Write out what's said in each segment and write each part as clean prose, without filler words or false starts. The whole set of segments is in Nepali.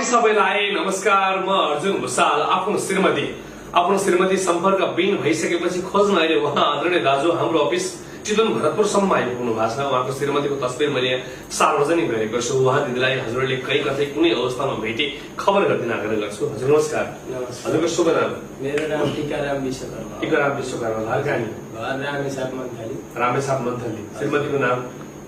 सबैलाई नमस्कार। म अर्जुन भुसाल। आफ्नो श्रीमती सम्पर्क बिन भइसकेपछि खोज्न अहिले उहाँ आदरणीय दाजु हाम्रो अफिस चितवन भरतपुरसम्म आइपुग्नु भएको छ। उहाँको श्रीमतीको तस्बिर मैले सार्वजनिक गरेको छु। उहाँ दिदीलाई हजुरले कहीँ कतै कुनै अवस्थामा भेटे खबर गरिदिन आग्रह गर्छु। हजुर नमस्कार। हजुरको शुभ नाम? मेरो नाम टीकाराम विश्वकर्मा। टीकाराम विश्वकर्मा। घर कहाँ? घर रामेछाप मन्थली। रामेछाप मन्थली। श्रीमतीको नाम?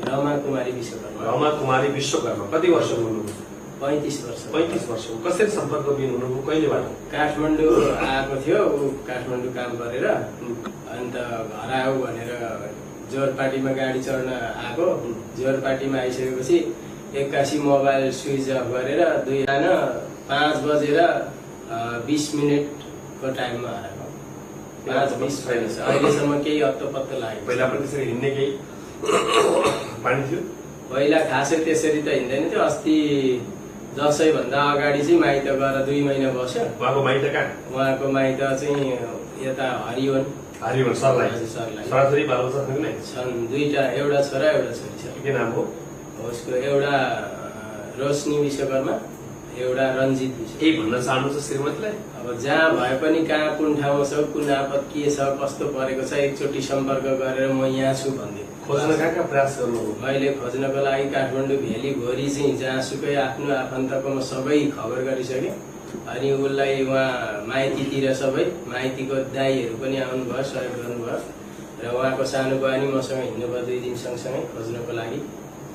रमा कुमारी विश्वकर्मा। रमा कुमारी विश्वकर्मा। कति वर्षको हुनुहुन्छ? 35 वर्ष। 35 वर्षको। कसरी सम्पर्क बिन हुनुभयो? कहिलेबाट? काठमाडौँ आएको थियो। ऊ काठमाडौँ काम गरेर अन्त घर आऊ भनेर जोरपाटीमा गाडी चढ्न आएको। जोरपाटीमा आइसकेपछि 81 मोबाइल स्विच अफ गरेर 5:20 को टाइममा आएको। 5:20 अहिलेसम्म केही अत्तो पत्तो लाग्यो। पहिला पनि त्यसरी हिँड्ने केही बानी थियो? पहिला खासै त्यसरी त हिँड्दैन थियो। अस्ति दसैँभन्दा अगाडि चाहिँ माइत गएर 2 महिना बस्यो। उहाँको माइत कहाँ? उहाँको माइत चाहिँ यता हरिवन। हरिवन सरलाई। छोराछोरी बालबच्चा छन् कि नै? छन् 2टा, एउटा छोरा एउटा छोरी छ। के नाम हो उसको? एउटा रोशनी विश्वकर्मा, एउटा रञ्जित विश्वकर्मा। केही भन्न चाहनुहुन्छ श्रीमतीलाई? अब जहाँ भए पनि कहाँ कुन ठाउँमा छ, कुन आपत के छ, कस्तो परेको छ, एकचोटि सम्पर्क गरेर म यहाँ छु भन्दै खोज्न कहाँ प्रयास गर्नुभयो? मैले खोज्नको लागि काठमाडौँ भेली घोरी चाहिँ जहाँसुकै आफ्नो आफन्तको म सबै खबर गरिसकेँ। अनि उसलाई उहाँ माइतीतिर सबै माइतीको दाईहरू पनि आउनुभयो, सहयोग गर्नुभयो र उहाँको सानो बहिनी मसँग हिँड्नुभयो 2 दिन सँगसँगै खोज्नको लागि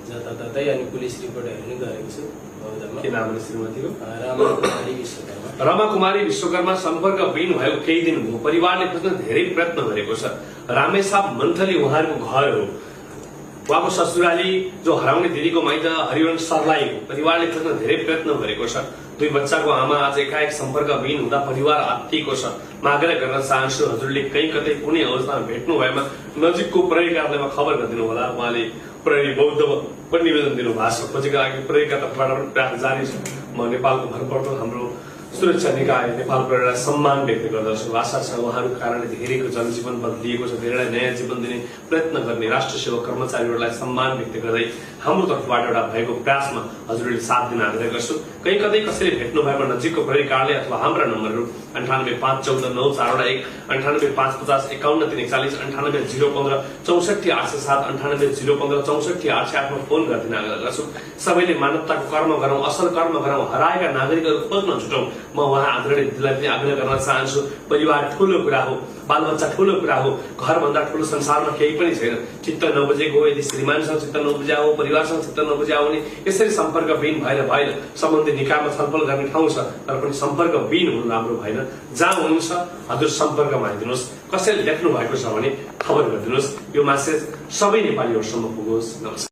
जताततै। अनि पुलिस रिपोर्टहरू पनि गरेको छु बौद्धमा। के नाम हो श्रीमतीको? रमा कुमारी विश्वकर्मा। रमा कुमारी विश्वकर्मा सम्पर्क बिन भएको केही दिन भयो। परिवारले खोज्न धेरै प्रयत्न गरेको छ। रामेछाप मन्थली उहाँहरूको घर हो। उहाँको ससुराली जो हराउने दिदीको माइत हरिवन सरलाई परिवारले खोज्न धेरै प्रयत्न गरेको छ। 2 बच्चाको आमा आज एकाएक सम्पर्क बिन हुँदा परिवार आत्तिएको छ। म आग्रह गर्न चाहन्छु हजुरले कहीँ कतै कुनै अवस्थामा भेट्नु भएमा नजिकको प्रहरी कार्यालयमा खबर गरिदिनु होला। उहाँले प्रहरी बौद्ध पनि निवेदन दिनुभएको छ। खोजेका लागि प्रहरीका तर्फबाट पनि प्रयास जारी छ। म नेपालको भरपर्दो हाम्रो सुरक्षा निकाय नेपाल प्रहरीलाई सम्मान व्यक्त गर्दछु। आशा छ उहाँहरूको कारणले धेरैको जनजीवन बदलिएको छ। धेरैलाई नयाँ जीवन दिने प्रयत्न गर्ने राष्ट्र सेवक कर्मचारीहरूलाई सम्मान व्यक्त गर्दै हाम्रो तर्फबाट एउटा भएको प्रयासमा हजुरले साथ दिन आग्रह गर्छु। कहीँ कतै कसैले भेट्नु भएमा नजिकको प्रहरी कार्यालय अथवा हाम्रा नम्बरहरू 98514941, 985551 341, 98 015 64015 64015 फोन गरिदिन आग्रह गर्छु। सबैले मानवताको कर्म गरौँ, असल कर्म गरौँ, हराएका नागरिकहरू खोज्न छुटौँ। म उहाँ आदरणीय दिदीलाई पनि आग्रह गर्न चाहन्छु। परिवार ठूलो कुरा हो, बालबच्चा ठूलो कुरा हो। घरभन्दा ठूलो संसारमा केही पनि छैन। चित्त नबुझेको हो, यदि श्रीमानसँग चित्त नबुझ्या हो, परिवारसँग चित्त नबुझ्या हो भने यसरी सम्पर्क बिन भएन। सम्बन्धी निकायमा छलफल गर्ने ठाउँ छ, तर पनि सम्पर्क बिन हुनु राम्रो भएन। जहाँ हुनुहुन्छ हजुर सम्पर्कमा आइदिनुहोस्। कसैले लेख्नु भएको छ भने खबर गरिदिनुहोस्। यो मेसेज सबै नेपालीहरूसम्म पुगोस्। नमस्कार।